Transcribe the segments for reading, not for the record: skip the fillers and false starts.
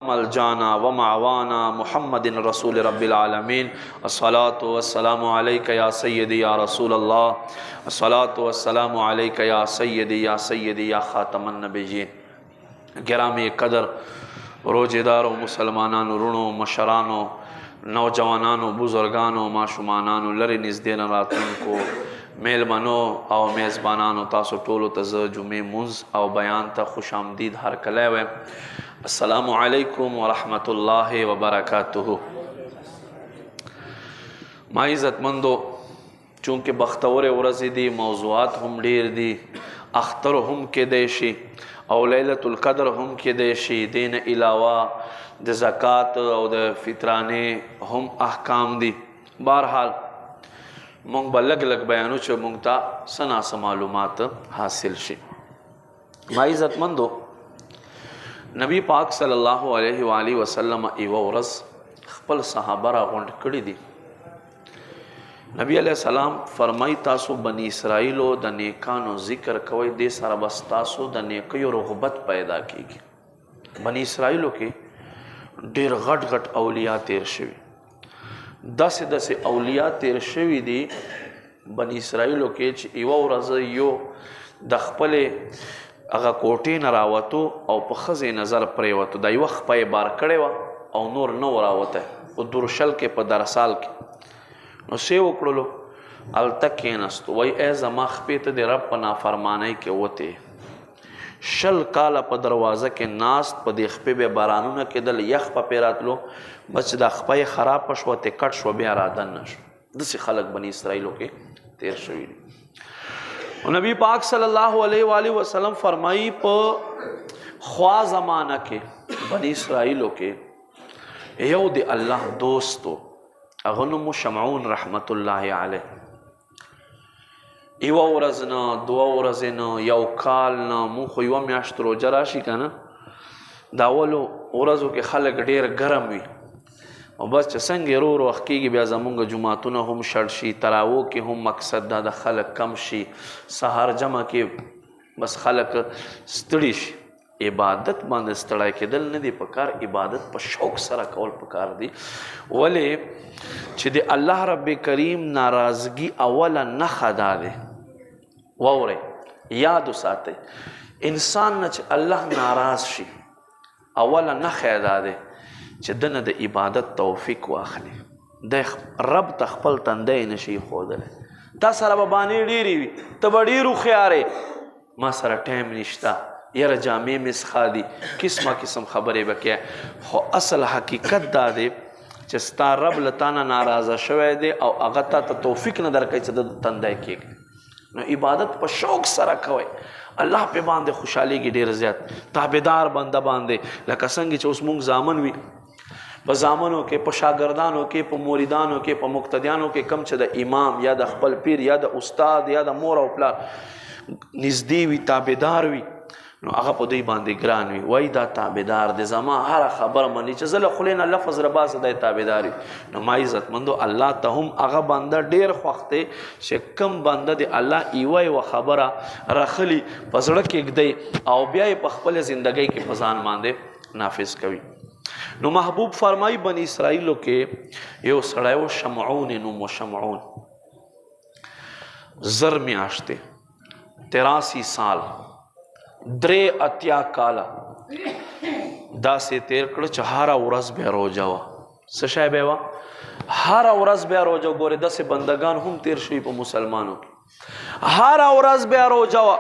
ملجانا ومعوانا محمد رسول رب العالمين الصلاة والسلام عليك يا سيدي يا رسول الله الصلاة والسلام عليك يا سيدي يا خاتم النبيين. گرامی قدر روزدارو مسلمانانو رونو مشرانو نوجوانانو بزرگانو ماشومانانو لری نزدین راتونکو میلمنو او میزبانانو تاسو ټولو ته زه جمعې مونځ او بیان ته خوش آمدید هر کلی وایم. السلام علیکم ورحمت الله وبرکاتہ. ما عزتمندو چونکه بختور ورځې دي، موضوعات هم ډیر دي، اختر هم کېدی شي او لیلة القدر هم کېدی شي، دین علاوه د زکات او د فطرانه هم احکام دي. بهرحال مونږ به لږ لږ بیانو چې مونږ ته څه ناڅه معلومات حاصل شي. ما عزتمندو نبی پاک صلی الله علیه و آله وسلم یوه ورځ خپل صحابه را غونډ کړي دي. نبی علیہ السلام فرمای تاسو بنی اسرائیلو د نیکانو ذکر کوئ، دې سره بس تاسو د نیکیو رغبت پیدا کیږي. بنی اسرائیلو کې ډیر غټ غټ اولیاء تیر شوي، داسې داسې اولیاء تیر شوي دي بنی اسرائیلو کې چې یوه ورځ یو د خپلې هغه کوټې نه راوتو او په ښځې نظر پرېوتو، دا یوه خپه یې بار کړې وه او نور نه و راوتی په درشل کې په درسال کې. نو څه وکړلو؟ هلته کېناستو، وایي ای زما خپې ته د رب په نافرمانۍ کې وتې، 20 کاله په دروازه کې ناست، په دې خپې بیا بارانونه کېدل، یخ په پې راتلو، بس چې دا خپه یې خرابه شوه تکټ شوه بیا رادننه شو. داسې خلک بني اسرائیلو کې تیر شوي دي. نبی پاک صلی الله علیه و آله وسلم فرمایی په خوا زمانہ کې بنی اسرائیلو کې یو د الله دوستو، هغه نوم شمعون رحمت الله علیه. یوه ورځ نه، دوه ورځې نه، یو کال نه، مونږ خو یوه میاشت روژه راشي که نه، د اولو ورځو کې خلک ډېر ګرم وي او بس چې څنګه ورو وخت کېږي بیا زمونږ جوماتونه هم شړ شي، تراوو کې هم مقصد دا د خلک کم شي، سهار جمع کې بس خلک ستړي شي. عبادت باندې ستړی کېدل نه دی پکار، عبادت په شوق سره کول پکار دی. ولې چې د الله رب کریم ناراضگی اوله نښه دا دی، واورئ یاد وساتئ، انسان نه چې الله ناراض شي اوله نښه دا دی چې دنه د عبادت توفیق واخلي، د رب ته خپل تندی نشي ښودلی. تا سره به بانې ډېرې وي، ته به ډېر هوښیارې، ما سره ټایم نشته، یاره جامې مې څښا دي، قسمه قسم خبرې به کوې، خو اصل حقیقت دا دی چې ستا رب له تا نه ناراضه شوی دی او هغه تا ته توفیق نه درکوي چې د تندی کېږي. نو عبادت په شوق سره کوئ، الله پې باندې خوشحالېږي ډېر زیات. تابعدار بنده باندې لکه څنګه چې اوس مونږ زامن وي، په زامنو کې، په شاګردانو کې، په موریدانو کې، په مقتدیانو کې کم چې د امام یا د خپل پیر یا د استاد یا د مور او پلار نږدې وي، تابعدار وي، نو هغه په دوی باندې ګران وي، وایي دا تابعدار دی، زما هره خبره مني، چې زه له خولې نه لفظ رباسه دی تابعدار وي. نو ما عزتمندو الله ته هم هغه بنده ډېر خوښ دی چې کم بنده د الله یوه یوه خبره رخلي په زړه کې ږدي او بیا یې په خپله زندګۍ کې په ځان باندې نافظ کوي. نو محبوب فرمایی بنی اسرائیلو کې یو سړی و شمعون نوم و شمعون، 10 میاشتې 83 سال 83 کاله داسې تیر کړه چې هره ورځ بیا روژه وه. څه شی بیا وه؟ هره ورځ بیا روژه. ګورې داسې بندګان هم تیر شوي په مسلمانو کې، هره ورځ بیا روژه وه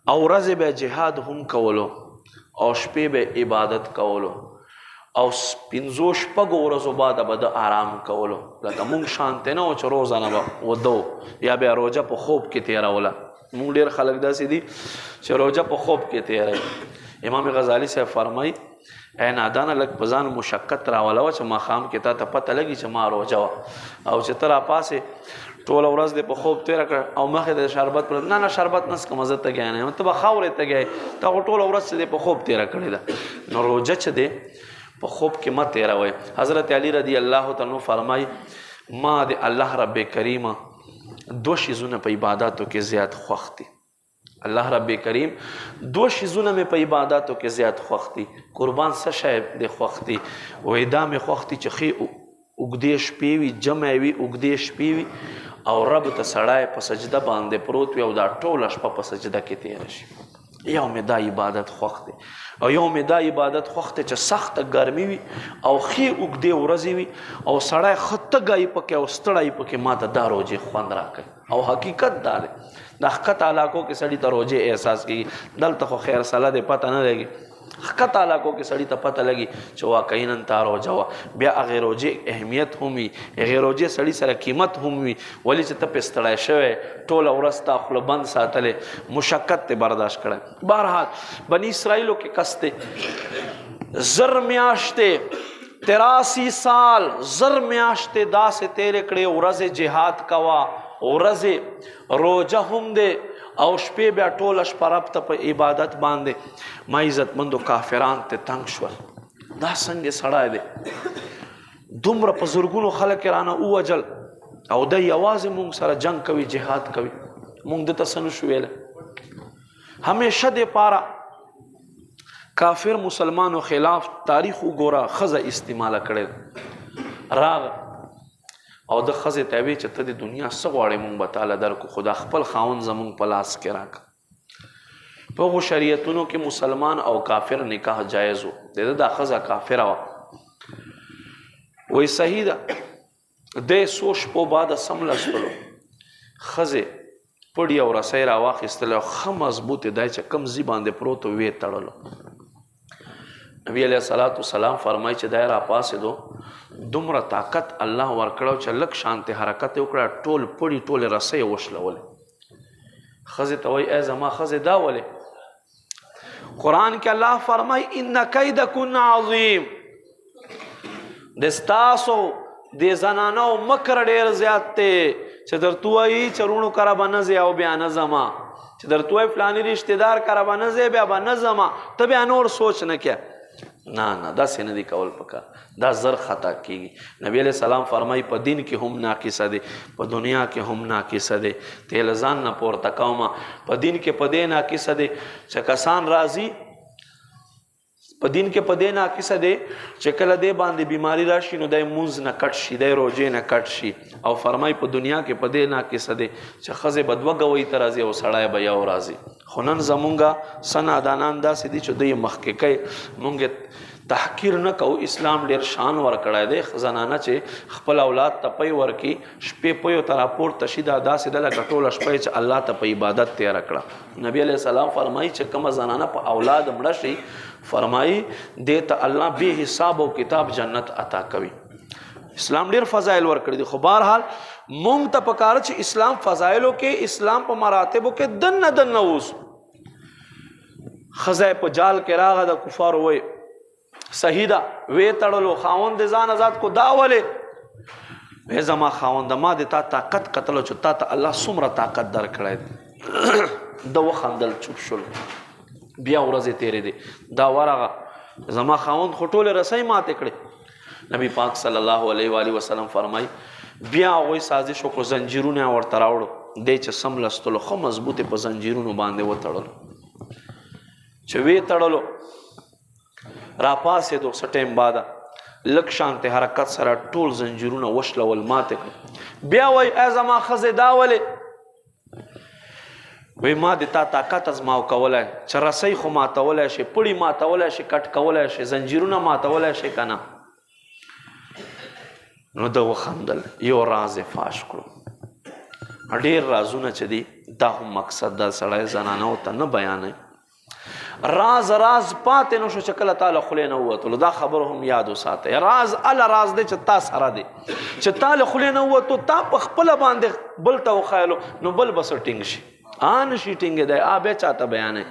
او ورځې بیا جهاد هم کولو او شپې به عبادت کولو او 5 شپږو ورځو بعد به د آرام کولو. لکه مونږ شانتې نه و چې روزانه به ودو یا بیا روژه په خوب کې تیروله. مونږ ډېر خلک داسې دي چې روژه په خوب کې تیروي. امام غزالی صاحب فرمایي ای نادانه لږ په ځان مشقت راولوه چې ماښام کې تا ته پته لګي چې ما روژه وه، او چې ته راپاسې ټوله ورځ دې په خوب تېره کړه او مخې د شربت پر نه شربت نه څکمه زه ته ګیا نه یم، ته به خاورې ته ګیې، تا خو ټوله ورځ چې دی په خوب تېره کړې ده. نو روژه چې دی په خوب کې مه تېروئ. حضرت علی رضی الله تعالی فرمایي ما د الله رب کریمه 2 شیزونه په عباداتو کې زیات خوښ دي. الله رب کریم 2 شیزونه مې په عباداتو کې زیات خوښ دي. قربان څه شی دی خوښ دي؟ وایي دا مې خوښ دي چې ښې اوږدې شپې وي، جمع وي، اوږدې شپې وي او رب ته سړی په سجده باندې پروت وي او دا ټوله شپه په سجده کې تېره شي. یو مې دا عبادت خوښ دی او یو مې دا عبادت خوښ دی چې سخته ګرمي وي او ښې اوږدې ورځې وي او سړی ښه تږی پکې او ستړی پکې ما ته دا روجې خوند راکوي. او حقیقت دا دی د ښکته علاقو کې سړي ته روجې احساس کېږي، دلته خو خیر سله دی پته نه لګي. ښکته علاقو کې سړي ته پته لګي چې واقعي نن تا روجه وه. بیا هغې روجې اهمیت هم وي، هغې روجې سړي سره قیمت هم وي، ولې چې ته پې ستړی شوی ټوله ورځ تا خوله بند ساتلی، مشقت ته برداشت کړی. بهرحال بني اسرائیلو کې کس دی 1000 میاشتې 83 سال 1000 میاشتې داسې تېرې کړې، ورځې جهاد کوه، ورځې روجه هم دی او شپې بیا ټوله شپه رب ته په عبادت باندې. ما عزتمندو کافران ته تنګ شول، دا څنګه سړی دی دومره په زرګونو خلک یې رانه ووجل او دی یوازې مونږ سره جنګ کوي، جهاد کوي، مونږ دته څه نشو ویلی. همیشه دپاره کافر مسلمانو خلاف تاریخ وګوره ښځه استعماله کړې راغه او د ښځې ته وی چې ته د دنیا څه غواړې مونږ به تاله درکو، خو دا خپل خاوند زمونږ په لاس کې راکړه. په هغو شریعتونو کې مسلمان او کافر نکاح جایز و، د ده دا ښځه کافره وه. وایي صحیح ده دی څو شپو بعده څملستلو ښځې پړي او رسۍ راواخیستلی او ښه مضبوط یې دی چې کوم ځي باندې پروت و ویې تړلو. نبی علیه الصلاة والسلام فرمایي چې دی راپاڅېدو، دومره طاقت الله ورکړو چې لږ شانتې حرکت یې وکړه، ټول پړي ټولې رسۍ یې وشلولې. ښځې ته وایي ای زما ښځې دا ولې؟ قرآن کې الله فرمایي ان کیدکن عظیم، د ستاسو د زنانو مکر ډېر زیات دی چې درته وایي چې روڼو کره به نه ځې او بیا نه ځمه، چې درته وایي فلاني رشتې دار کره به نه ځې بیا به نه ځمه، ته بیا نور سوچ نه کړه. نه داسې نه دي کول پکار، دا زر خطا کیږي. نبی علیہ السلام فرمایي په دین کې هم ناقصه دی، په دنیا کې هم ناقصه دی. تیل ځان نه پورته کومه، په دین کې په دې ناقصه دی چې کسان راځي، په دین کې په دې ناقصه دی چې کله دې باندې بیماری راشي نو دی مونځ نه کټ شي، دی روجې نه کټ شي. او فرمایي په دنیا کې په دې ناقصه دی چې ښځې به 2 ګوۍ ته راځي او سړی به یو راځي. خو نن زمونږ څه نادانان داسې دي چې دوی مخکې کوي، مونږ تحقیر نه کوو. اسلام ډېر شان ورکړی دی، زنانه چې خپل اولاد ته پی ورکړي، شپې پیو ته راپورته شي، دا داسې ده لکه ټوله شپه چې الله ته په عبادت تېره کړه. نبی علیه السلام فرمایي چې کومه زنانه په اولاد مړه شي، فرمایي دې ته الله بې حساب او کتاب جنت عطا کوي. اسلام ډېر فضایل ورکړي دي، خو بهرحال مونږ ته پکار چې اسلام فضایلو کې، اسلام په مراتبو کې دننه اوسو. ښځه په جال کې راغه د کفارو وایي صحیح ده وې تړلو، خاوند دې ځان آزاد کو، دا ولې؟ وې زما خاوند ما دې تا طاقت قتلو چې تا ته الله څومره طاقت درکړی دی. د وخندل، چوپ شول. بیا ورځې تېرې دي، دا ورغه زما خاوند خو ټولې رسۍ ماتې کړې. نبی پاک صلی الله علیه و آله وسلم فرمایي بیا هغوی سازش وکړو، زنجیرونه یې ورته راوړو، دی چې څملستلو ښه مضبوطې په زنجیرونو باندې وتړلو. چې وې تړلو راپاسېدو څه ټایم بعده لږ شانتې حرکت سره ټول زنجیرونه وشلول، ماتې کړو. بیا وایي ای زما ښځې دا ولې؟ وی ما د تا طاقت ازماو کولی چې رسۍ خو ماتولی شي، پړي ماتولی شي، کټ کولی شي، زنجیرونه ماتولی شي که نه؟ نو ده وخندل. یو راز یې فاش کړو. ډېر رازونه چې دي دا هم مقصد دا سړی زنانو ته نه بیانوي. راز پاتې نو شو چې کله تا له خولې نه ووتلو، دا خبر هم یاد وساتئ. راز اله راز دی چې تا سره دی، چې تا له خولې نه ووتو، تا په خپله باندې بل ته وښایلو نو بل به څه ټینګ شي، نشي ټینګېدی، بیا چاته بیانوي.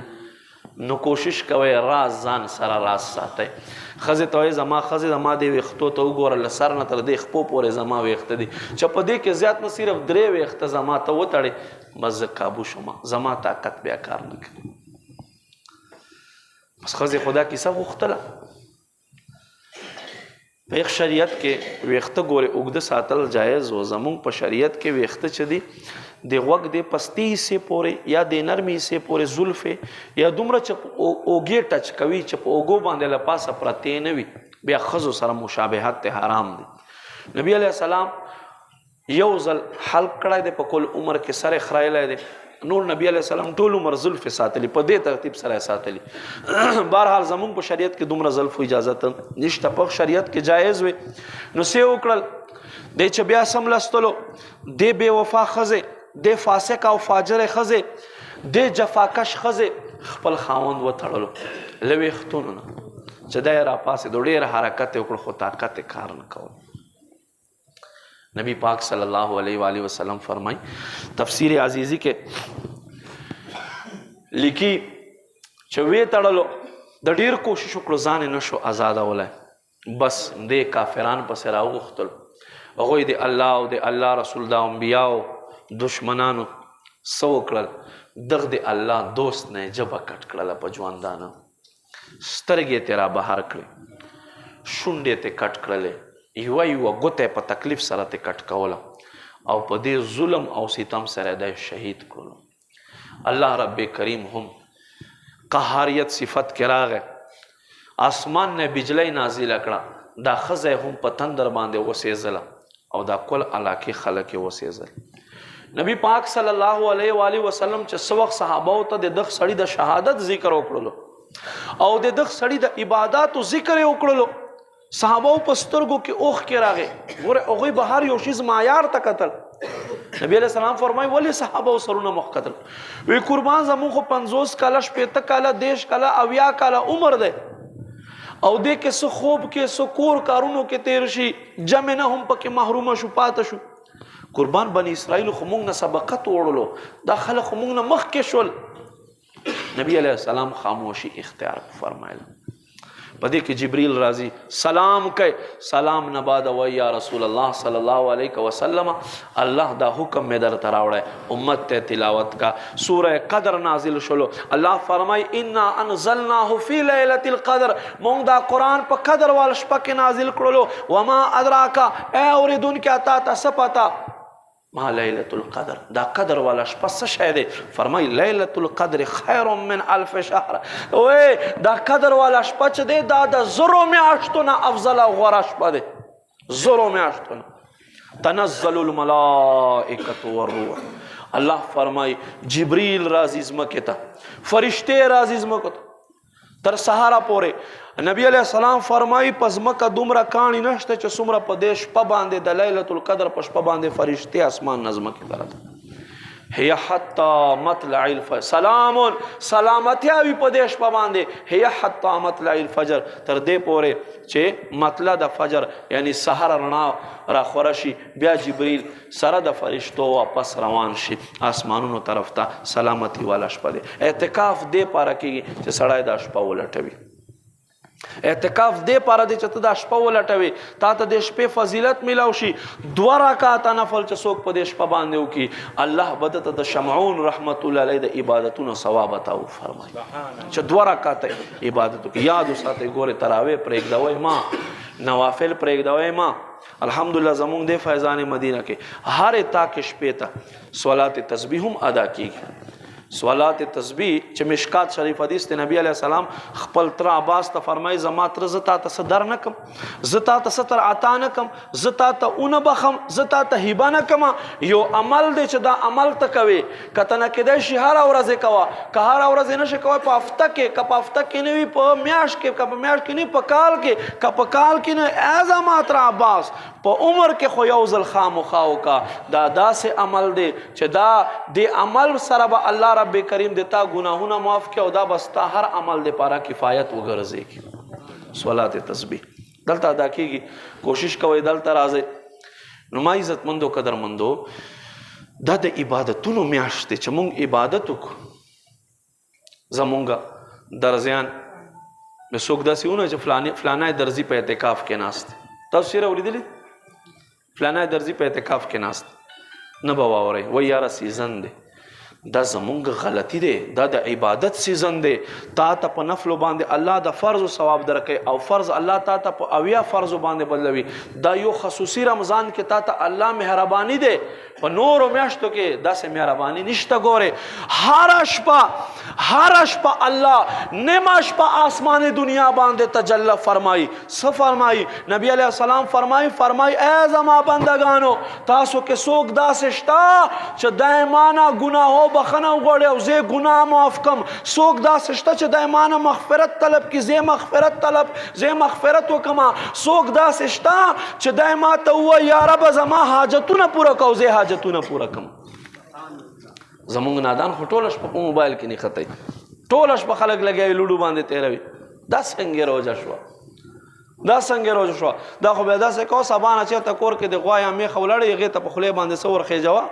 نو کوشش کوئ راز ځان سره راز ساتئ. ښځې ته وایي زما ښځې زما دې ویښتو ته وګوره، له سر نه تر دې خپو پورې زما ویښته دي، چې په دې کې زیات نه صرف 3 ویښته زما ته وتړې، بس زه کابو شوم، زما طاقت بیا کار نه کوي. بس ښځې خدا کیسه غوښتله. په یک شریعت کې ویښته ګورې اوږده ساتل جایز و. زمونږ په شریعت کې ویښته چې دي د غوږ د پستي حصې پورې یا د نرمې حصې پورې زلفې یا دومره چې اوږې ټچ کوي چې په اوږو باندې له پاسه پرتې نه وي، بیا ښځو سره مشابهت ته حرام دی. نبی علیه السلام یو ځل حلق کړی دی، په کل عمر کې سر یې خرایلی دی. نور نبی علیه السلام ټول عمر زلفې ساتلي، په دې ترتیب سره یې ساتلي. بهرحال زمونږ په شریعت کې دومره زلفو اجازت نشته، په شریعت کې جایز وي. نو څه وکړل دی چې بیا سملستلو دی بې وفا ښځې، دی فاسق او فاجر ښځې، دی جفاکش ښځې خپل خاوند وتړلو له ویښتونو نه چې دی راپاسېدو، ډېر حرکت یې وکړو خو طاقت یې کار نه کول. نبی پاک صلی الله علیه و آله وسلم فرمائی تفسیر عزیزی کې لیکي چې وی تړلو د ډیر کوشش وکړو ځان یې نشو آزادولی، بس دې کافران پسې راوغوښتل. هغوی د الله او د الله رسول د انبیاو دشمنانو څه وکړل، دغه د الله دوست نه یې ژبه کټ کړله په ژوندانه، سترګې یې ترې را بهر کړې، شونډې یې ترې کټ کړلې، یوه ګوته په تکلیف سره ته کټ کوله او په دې ظلم او ستم سره د شهید کړلو. الله رب کریم هم قهاریت صفت کې راغی، آسمان نه بجلی نازله کړه، دا ښځه هم په تندر باندې وسېزله او دا کل علاقې خلک یې وسېزل. نبی پاک صلی الله علیه و آله وسلم چې څه وخت صحابهو ته د دغه سړي د شهادت ذکر وکړلو او د دغه سړي د عباداتو ذکر یې وکړلو، صحابهو په سترګو کې اوښ کې راغی. ګوره هغوی به هر یو شیز معیار ته کتل. نبی علیه السلام فرمایي ولې صحابهو سرونه مخ کتل؟ وی قربان زمونږ خو 50 کاله 50 کاله 10 کاله 80 کاله عمر دی او دې کې څه خوب کې څه کور کارونو کې تیر شي، جمع نه هم پکې محرومه شو پاته شو. قربان بني اسرائیل خو موږ نه سبقت وړلو، دا خلک خو موږ نه مخکې شول. نبی علیه السلام خاموشي اختیار فرمایله. په دې کې جبریل راځي سلام کوي، سلام نه بعد وایي یا رسول الله صلی الله علیه وسلم الله دا حکم مې درته راوړی، امت ته تلاوت کا. سوره قدر نازل شلو، الله فرمای انا انزلناه فی لیلة القدر، مونږ دا قرآن په قدر وال شپه کې نازل کړلو. وما ادراکا، ای اوریدونکي تا ته څه پته ما لیلة القدر، دا قدر والا شپه څه شی دی؟ فرمای لیلة القدر خیر من الف شهر، وی دا قدر والا شپه چې دی دا د زرو میاشتو نه افضل او غوره شپه دی، زرو میاشتو نه. تنزل الملائکة والروح، الله فرمای جبریل راځي ځمکې ته، فرشتې راځي ځمکې ته تر سهاره پورې. نبی علیہ السلام فرمایي په ځمکه دومره کاڼي نشته چې څومره په دې شپه باندې د لیلة القدر په شپه باندې فرشتې اسمان نه ځمکې ته راځي. هي حتی مطلع الفجر، سلامون سلامتیا وي په دې شپه باندې، هي حتی مطلع الفجر، تر دې پورې چې مطلع د فجر یعنی سحر رڼا را خوره شي، بیا جبریل سره د فرشتو واپس روان شي آسمانونو طرف ته. سلامتی والا شپه دی. اعتکاف دې پاره کېږي چې سړی دا شپه ولټوي، اعتکاف دې پاره دی چې ته دا شپه ولټوي، تا ته د شپې فضیلت میلاو شي. 2 رکعاته نفل چې څوک په دې شپه باندې وکړي، الله به ته د شمعون رحمت الله علیه د عبادتونو ثواب عطا فرمایي چې 2 رکعاته عبادت وکړي. یاد وساتئ ګورې تراویح پرېږدوئ ما، نوافل پرېږدوئ ما. الحمدلله زمونږ د فیضان مدینه کې هر تا کې شپې ته صلات تسبیح هم ادا کیږي. صلات تسبیح چې مشکات شریف حدیث ته نبی علیہ السلام خپل تر عباس ته فرمای زما تر زتا ته صدر نکم، زتا ته ستر عطا نکم، زتا ته اون بخم، زتا ته هبه نکم. یو عمل دی چې دا عمل ته کوي، کته نه کېدای شي هر ورځ کوا، که هر ورځ نه شي کوي په هفته کې، که په هفته کې نه وي په میاشت کې، که په میاشت کې نه په کال کې، که په کال کې نه اعظم تر عباس په عمر کې خو یو ځل خامخا وکړه. دا داسې عمل دی چې دا د عمل سره به الله رب کریم دیتا گناهونه معاف کړي او دا بستا هر عمل د پاره کفایت وګرځي. صلات تسبیح دلته ادا کیږي، کوشش کوئ دلته راځي. نو ما عزت مندو قدر مندو دا د عبادتونو میاشت دی چې مونږ عبادت وکړو. زمونږ درزیان نو څوک داسې ونه چې فلانه درزي په اعتکاف کې ناست، تاسو چیرې اورېدلي فلانه درزي په اعتکاف کې ناست؟ نه به واورئ، وایي یاره سیزن دی دا زمونږ غلطي دی، دا د عبادت سیزن دی. تا ته په نفلو باندې الله د فرض ثواب درکوي او فرض الله تا ته په 80 فرضو باندې بدلوي. دا یو خصوصي رمضان کې تا ته الله مهرباني دی، په نورو میاشتو کې داسې مهرباني نشته. ګوره هر شپه الله نیمه شپه آسمان دنیا باندې تجلی فرمایي. څه فرمایي؟ نبی علیه السلام فرمایي ای زما بندگانو، تاسو کې څوک داسې شته چې دایمانه ګناهو بخنه وغواړي او زه ګناه معاف کم؟ څوک داسې شته چې دایمانه مغفرت طلب کړي، زه مغفرت وکما؟ څوک داسې شته چې دایما ته ووایي یا رب زما حاجتونه پوره کو، زه حاجتونه پوره کم؟ زمونږ نادان خو ټوله شپه په موبایل کې نه خطئ، ټوله شپه خلک لګوي لوډو باندې تیروي. دا څنګه روژه شوه؟ دا خو بیا داسې کو سبا نه چېرته کور کې د غوا یا میخه ولاړې هغې ته په خولې باندې څه ورخېجوه،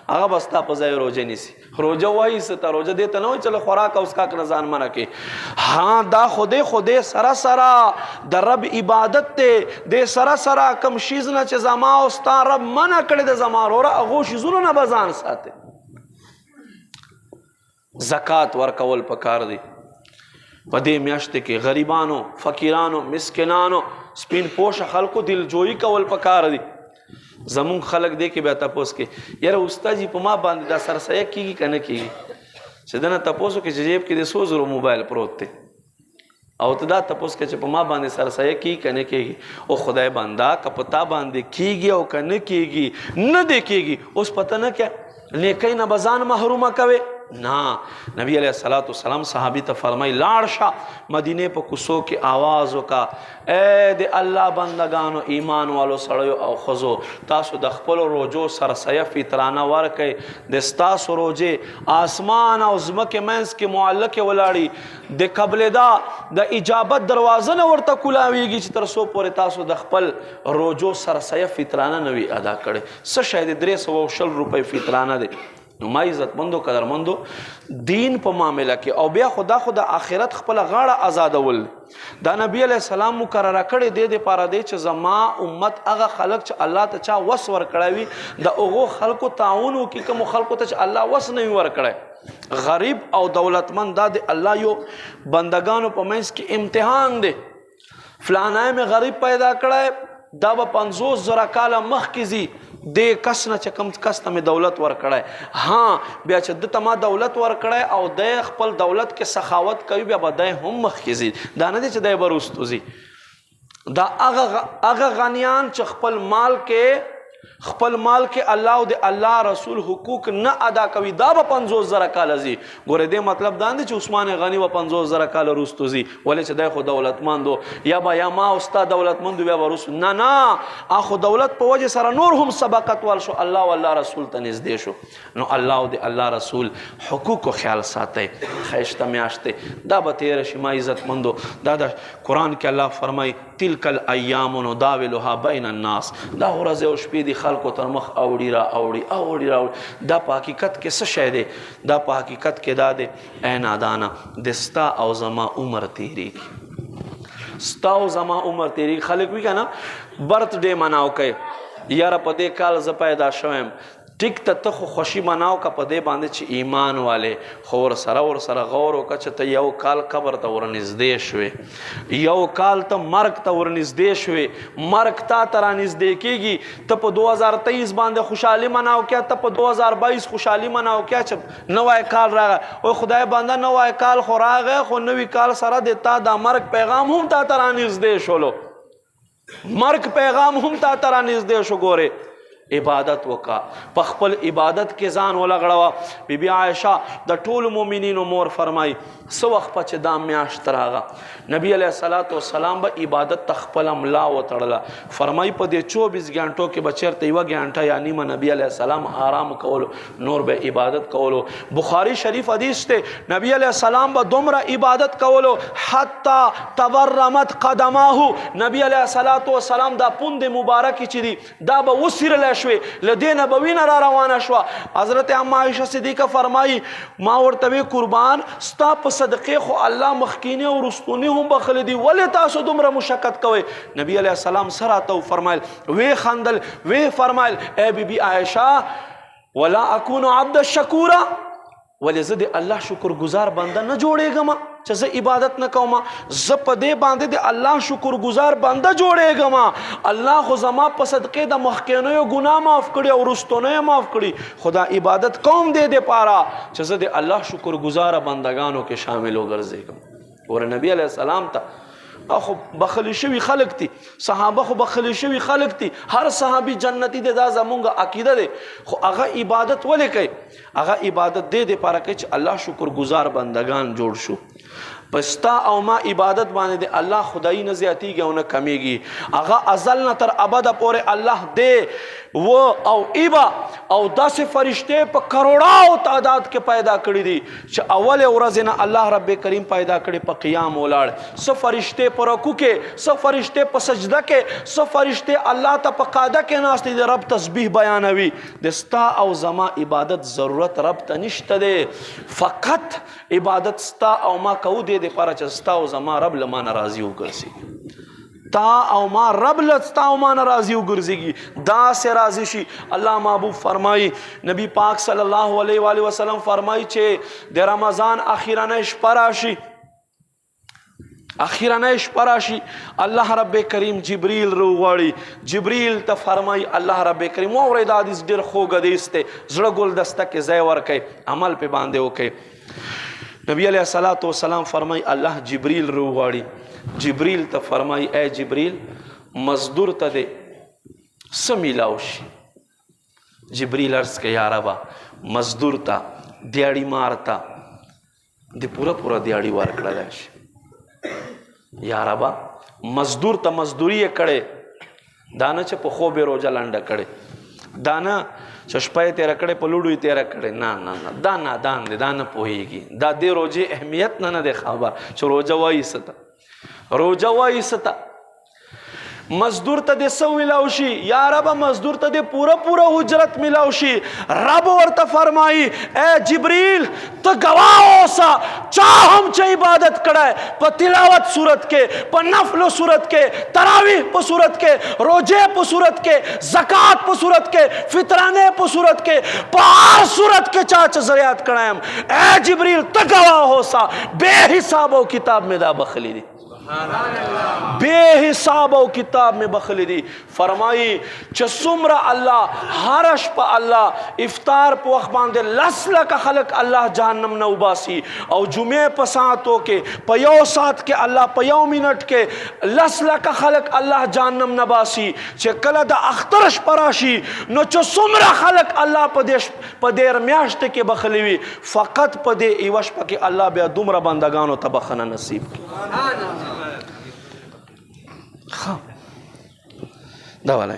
هغه به ستا په ځای روژه نیسي. روژه وایي څه ته؟ روژه دې ته نه وایي چې له خوراک او څښاک نه ځان منع کړي. ها دا خو دې سره د رب عبادت دی، دې سره کم شیز نه چې زما او ستا رب منع کړی د زما وروره هغو شیزونو نه به ځان ساتي. زکات ورکول پکار دی. په دې میاشت کې غریبانو، فقیرانو، مسکینانو، سپین پوش خلکو دلجویي کول پکار دی. زمونږ خلک دی کې بیا تپوس کې یاره استاد جی په ما باندې دا سرسایه کیږي که نه کیږي؟ چې دنه تپوسو کې چې جیب کې د 100 زرو موبایل پروت دی او ته دا تپوس کې چې په ما باندې سرسایه کیږي که نه کیږي؟ او خدای بنده که په تا باندې کیږي او که نه کیږي، نه دی کیږي، اوس پته نه کې نیکۍ نه به ځان محرومه کوي؟ نه. نبی علیہ السلام صحابی ته فرمائی لاړ شه مدینه په کوڅو کې آواز وکا اے د الله بندگانو ایمان والو سړیو او ښځو، تاسو د خپلو روجو سرسایه فطرانه ورکئ. د ستاسو روجې آسمان او ځمکې منځ کې معلقې ولاړي، د قبلېدا د اجابت دروازه نه ورته کولاویږي چې تر څو پورې تاسو د خپل روجو سرسایه فطرانه نه وي ادا کړی. څه شی د 320 روپۍ فطرانه دی. نو ما عزتمندو قدرمندو دین په معامله کې او بیا خدا آخرت خپل غاړه آزادول دا نبی علیہ السلام مقرره کړی دی د پاره دی چې زما امت هغه خلق چې الله ته چا وس ورکړوي د هغو خلکو تعاون وکړي کومو خلکو ته چې الله وس نه وي ورکړی. غریب او دولتمند دا د الله یو بندگانو په منځ کې امتحان دی. فلانه مې غریب پیدا کړی، دا به 50 زره کاله مخکې ځي، دې کس نه چې کوم کس ته مې دولت ورکړی، ها بیا چې ده ته ما دولت ورکړی او دی خپل دولت کې سخاوت کوي، بیا به دی هم مخکې ځي. دا نه دی چې دی به وروستو ځي. دا هغه غنیان چې خپل مال کې الله او د الله رسول حقوق نه ادا کوي، دا به 50 زره کاله ځي. ګوره دې مطلب دا نه چې عثمان غني به 50 زره کاله وروستو ځي ولې چې دی خو دولتمند یا ما او ستا دولتمند بیا به وروستو نه خو دولت په وجه سره نور هم سبقت ول شو، الله او الله رسول ته نږدې شو. نو الله او د الله رسول حقوقو خیال ساتئ. ښایسته میاشت دی، دا به تېره شي. ما عزتمندو دا د قرآن کې الله فرمایي تلک الایام نداولها بین الناس، دا ورځې او شپې دي خلکو تر مخ اوړي را اوړي. دا په حقیقت کې څه شی دی؟ دا په حقیقت کې دا دی ای نادانه د ستا او زما عمر تیریږي، ستا او زما عمر تیریږي. خلک وي که نه برت ډے مناو کوي، یاره په دې کال زه پیدا شویم، ټیک ته خو خوشي مناو که په دې باندې چې ایمان والے، خو ورسره غور وکړه چې ته یو کال قبر ته ورنږدې شوې، یو کال ته مرګ ته ورنږدې شوې، مرګ تا ته رانږدې کېږي. ته په 2023 باندې خوشحالي مناو کړه، ته په 2022 خوشحالي مناو کړه چې نوی کال راغی. او خدای بنده نوی کال خو راغی، خو نوی کال سره د تا دا مرګ پیغام هم تا ته رانږدې شولو، مرګ پیغام هم تا ته رانږدې شو. ګورې عبادت وکا، په خپل عبادت کې ځان ولګړوه. بی بی عائشہ د ټولو مؤمنینو مور فرمای څه وخت په چې دا میاشت راغه نبی علیه السلام به عبادت ته خپله ملا وتړله. فرمای په دې 24 غنټو کې به چېرته 1 غنټه یا نیمه نبی علیه السلام آرام کولو، نور به عبادت کولو. بخاری شریف حدیث ته نبی علیه السلام به دومره عبادت کولو حتی تورمت قدماه، نبی علیه السلام دا پوند مبارک چې دی دا به وسیرلی شوی، لدې نه به وینه را روانه شوه. حضرت اما عایشه صدیقه فرمایي ما ورته وی قربان ستا په صدقې خو الله مخکینی او رستونی هم بخلی دی، ولې تاسو دومره مشقت کوئ؟ نبی علیه السلام سره راته وفرمایل، وی خندل، وی فرمایل ای بی بی عایشه ولا اکون عبد الشکورا، ولې زه د الله شکر گزار بنده نه جوړېږم چې زه عبادت نه کوم. زه په دې باندې د الله شکر گزار بنده جوړېږم. الله خو زما په صدقې د مخکینیو ګناه معاف کړي او وروستنیو معاف کړي، خدا عبادت کوم دې دپاره چې زه د الله شکر گزار بندگانو کې شامل وګرځېږم. ور نبی علیه السلام ته خو بخلی شوي خلق دي، صحابه خو بخلی شوي خلق دي، هر صحابي جنتی دی، دا زمونږ عقیده دی. خو هغه عبادت ولې کوي؟ هغه عبادت دې دپاره کوي چې الله شکر گزار بندگان جوړ شو. پستا او ما عبادت باندې د الله خدای نه زیاتیږي او نه کمیږي. هغه ازل نه تر ابده پورې الله دې و او ایبا او داسې فرشته په کروڑاو تعداد کې پیدا کړي دي چې اول ورځ نه الله رب کریم پیدا کړي په قیام ولاړ. څه فرشته په رکوع کې، څه فرشته په سجده کې، څه فرشته الله ته په قاعده کې ناست دي رب تسبیح بیانوي. د ستا او زما عبادت ضرورت رب ته نشته دی، فقط عبادت ستا او ما کوو دې دپاره چې ستا او زما رب له ما نه راضي وګرځي. تا او ما رب لستا او ما ناراضی وګرځيږي، دا سے راضی شي. الله محبوب فرمایي، نبی پاک صلی الله علیه و آله وسلم فرمایي چې د رمضان اخیرانه شپه راشي، اخیرانه شپه راشي، الله رب کریم جبریل روغواړي. جبریل ته فرمایي الله رب کریم واورئ دا حدیث ډېر خوږ حدیث دی، زړه ګلدسته کې ځای ورکئ، عمل پې باندې وکئ. نبی علیہ الصلوۃ والسلام فرمائی اللہ جبریل روغاڑی. جبریل تا فرمائی اے جبریل مزدور تا دے سمیلاوشی. جبریل عرض کے یا ربا مزدور تا دیاڑی مارتا دے پورا پورا دیاڑی وار کڑا لیش. یا ربا مزدور تا مزدوری کڑے دانا چا پا خوب روجا لنڈا کڑے، دانا چشپای تیرا کڑے پلوڑوی تیرا کڑے، نا نا نا دا نادان دے، دا نا پوہیگی، دا دے روجے اہمیت نا دے خوابا چو روجہ وائی ستا، روجہ وائی ستا. مزدور تا دے سو ملاوشی، یا رب مزدور تا دے پورا پورا حجرت ملاوشی. رب ورطا فرمائی اے جبریل تو گواہ سا چاہم چا عبادت کڑائے پا تلاوت صورت کے، پا نفل صورت کے، تراویح پا صورت کے، روجے پا صورت کے، زکاة پا صورت کے، فطرانے پا صورت کے، پا ہر صورت کے چاچ ذریعات کڑائم. اے جبریل تو گواہ سا بے حساب و کتاب میں دا بخلی دی، بے حساب و کتاب میں بخلی دی. فرمائی چسمرا اللہ ہرش پا اللہ افطار پا وقت باندے لسلہ کا خلق اللہ جہنم نو باسی، او جمعے پا ساتوں کے پا یو سات کے اللہ پا یو منٹ کے لسلہ کا خلق اللہ جہنم نباسی. چھ کلا دا اخترش پراشی نو چسمرا خلق اللہ پا دیر میاشت کے بخلیوی، فقط پا دے ایوش پا کہ اللہ بیا دمرا بندگانو تبخنا نصیب کی. دا والا